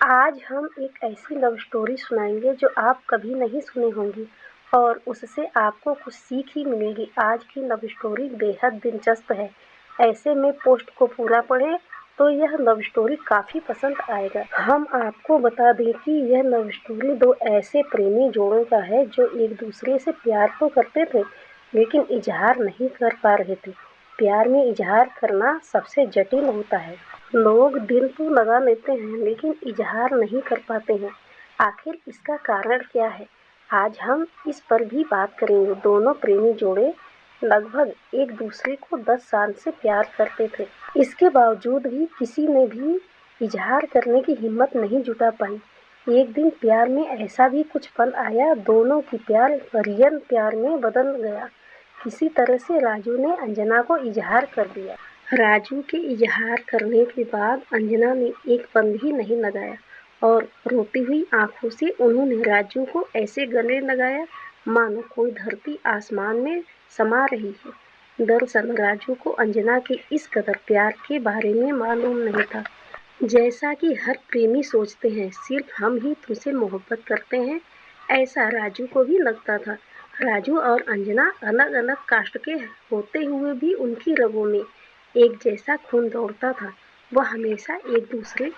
आज हम एक ऐसी लव स्टोरी सुनाएंगे जो आप कभी नहीं सुनी होंगी और उससे आपको कुछ सीख ही मिलेगी। आज की लव स्टोरी बेहद दिलचस्प है। ऐसे में पोस्ट को पूरा पढ़ें तो यह लव स्टोरी काफ़ी पसंद आएगा। हम आपको बता दें कि यह लव स्टोरी दो ऐसे प्रेमी जोड़ों का है जो एक दूसरे से प्यार तो करते थे लेकिन इजहार नहीं कर पा रहे थे। प्यार में इजहार करना सबसे जटिल होता है। लोग दिल तो लगा लेते हैं लेकिन इजहार नहीं कर पाते हैं। आखिर इसका कारण क्या है? आज हम इस पर भी बात करेंगे। दोनों प्रेमी जोड़े लगभग एक दूसरे को 10 साल से प्यार करते थे। इसके बावजूद भी किसी ने भी इजहार करने की हिम्मत नहीं जुटा पाई। एक दिन प्यार में ऐसा भी कुछ पल आया, दोनों की प्यार रियल प्यार में बदल गया। किसी तरह से राजू ने अंजना को इजहार कर दिया। राजू के इजहार करने के बाद अंजना ने एक पल भी नहीं लगाया और रोती हुई आंखों से उन्होंने राजू को ऐसे गले लगाया मानो कोई धरती आसमान में समा रही है। दरअसल राजू को अंजना के इस कदर प्यार के बारे में मालूम नहीं था। जैसा कि हर प्रेमी सोचते हैं सिर्फ हम ही तुमसे मोहब्बत करते हैं, ऐसा राजू को भी लगता था। राजू और अंजना अलग अलग कास्ट के होते हुए भी उनकी रगों में एक जैसा खून दौड़ता था। वह हमेशा एक दूसरे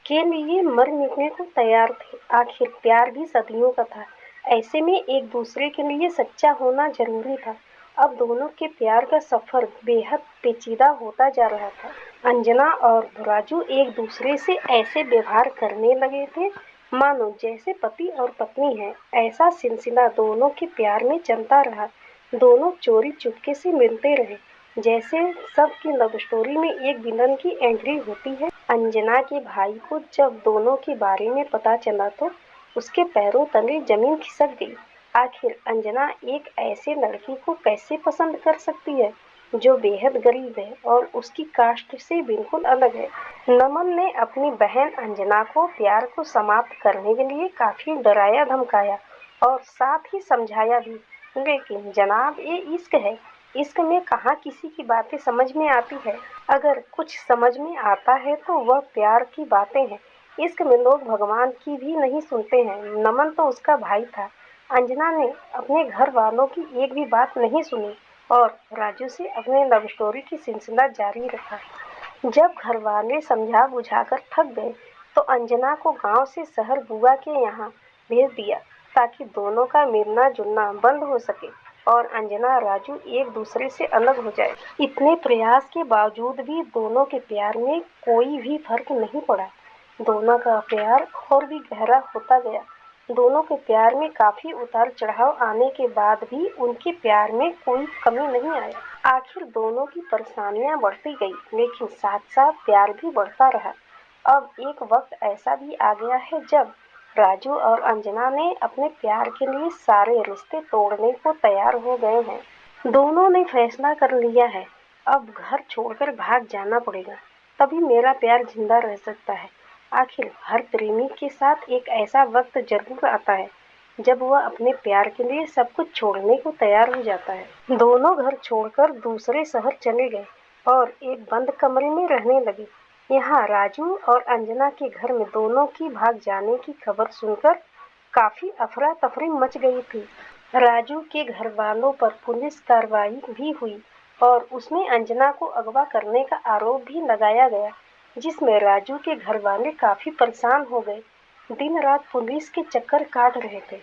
के लिए मर मिटने को तैयार थे। आखिर प्यार भी सदियों का था, ऐसे में एक दूसरे के लिए सच्चा होना जरूरी था। अब दोनों के प्यार का सफर बेहद पेचीदा होता जा रहा था। अंजना और राजू एक दूसरे से ऐसे व्यवहार करने लगे थे मानो जैसे पति और पत्नी है। ऐसा सिलसिला दोनों के प्यार में चलता रहा। दोनों चोरी चुपके से मिलते रहे, जैसे सबकी लव स्टोरी में एक विलन की एंट्री होती है। अंजना के भाई को जब दोनों के बारे में पता चला तो उसके पैरों तले जमीन खिसक गई। आखिर अंजना एक ऐसे लड़की को कैसे पसंद कर सकती है जो बेहद गरीब है और उसकी कास्ट से बिल्कुल अलग है। नमन ने अपनी बहन अंजना को प्यार को समाप्त करने के लिए काफी डराया धमकाया और साथ ही समझाया भी, लेकिन जनाब ये इश्क है, इश्क में कहाँ किसी की बातें समझ में आती है। अगर कुछ समझ में आता है तो वह प्यार की बातें हैं। इश्क में लोग भगवान की भी नहीं सुनते हैं। नमन तो उसका भाई था। अंजना ने अपने घर वालों की एक भी बात नहीं सुनी और राजू से अपने लव स्टोरी की सिलसिला जारी रखा। जब घर वाले समझा बुझाकर थक गए तो अंजना को गांव से शहर बुआ के यहाँ भेज दिया ताकि दोनों का मिलना जुलना बंद हो सके और अंजना राजू एक दूसरे से अलग हो जाए। इतने प्रयास के बावजूद भी दोनों के प्यार में कोई भी फर्क नहीं पड़ा। दोनों का प्यार और भी गहरा होता गया। दोनों के प्यार में काफी उतार चढ़ाव आने के बाद भी उनके प्यार में कोई कमी नहीं आया। आखिर दोनों की परेशानियां बढ़ती गई लेकिन साथ साथ प्यार भी बढ़ता रहा। अब एक वक्त ऐसा भी आ गया है जब राजू और अंजना ने अपने प्यार के लिए सारे रिश्ते तोड़ने को तैयार हो गए हैं। दोनों ने फैसला कर लिया है, अब घर छोड़कर भाग जाना पड़ेगा, तभी मेरा प्यार जिंदा रह सकता है। आखिर हर प्रेमी के साथ एक ऐसा वक्त जरूर आता है जब वह अपने प्यार के लिए सब कुछ छोड़ने को तैयार हो जाता है। दोनों घर छोड़कर दूसरे शहर चले गए और एक बंद कमरे में रहने लगे। यहाँ राजू और अंजना के घर में दोनों की भाग जाने की खबर सुनकर काफी अफरा तफरी मच गई थी। राजू के घर वालों पर पुलिस कार्रवाई भी हुई और उसमें अंजना को अगवा करने का आरोप भी लगाया गया, जिसमें राजू के घर वाले काफी परेशान हो गए। दिन रात पुलिस के चक्कर काट रहे थे।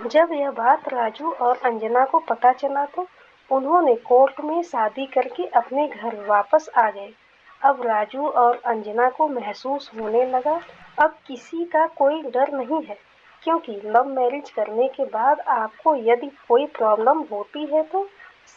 जब यह बात राजू और अंजना को पता चला तो उन्होंने कोर्ट में शादी करके अपने घर वापस आ गए। अब राजू और अंजना को महसूस होने लगा अब किसी का कोई डर नहीं है, क्योंकि लव मैरिज करने के बाद आपको यदि कोई प्रॉब्लम होती है तो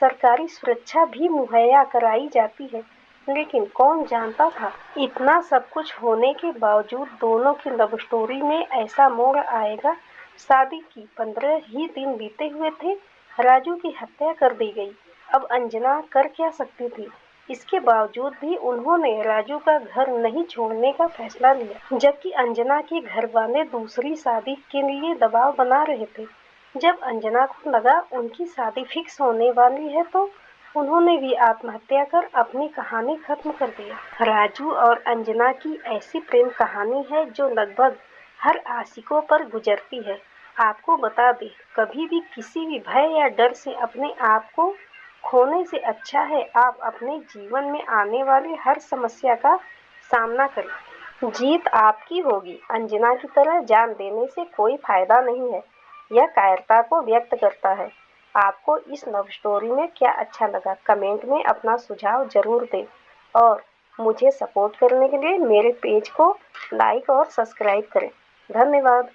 सरकारी सुरक्षा भी मुहैया कराई जाती है। लेकिन कौन जानता था इतना सब कुछ होने के बावजूद दोनों की लव स्टोरी में ऐसा मोड़ आएगा। शादी की 15 ही दिन बीते हुए थे, राजू की हत्या कर दी गई। अब अंजना कर क्या सकती थी? इसके बावजूद भी उन्होंने राजू का घर नहीं छोड़ने का फैसला लिया, जबकि अंजना के घर वाले दूसरी शादी के लिए दबाव बना रहे थे। जब अंजना को लगा उनकी शादी फिक्स होने वाली है तो उन्होंने भी आत्महत्या कर अपनी कहानी खत्म कर दिया। राजू और अंजना की ऐसी प्रेम कहानी है जो लगभग हर आशिकों पर गुजरती है। आपको बता दें, कभी भी किसी भी भय या डर से अपने आप को खोने से अच्छा है आप अपने जीवन में आने वाली हर समस्या का सामना करें। जीत आपकी होगी। अंजना की तरह जान देने से कोई फायदा नहीं है। यह कायरता को व्यक्त करता है। आपको इस लव स्टोरी में क्या अच्छा लगा, कमेंट में अपना सुझाव जरूर दें और मुझे सपोर्ट करने के लिए मेरे पेज को लाइक और सब्सक्राइब करें। धन्यवाद।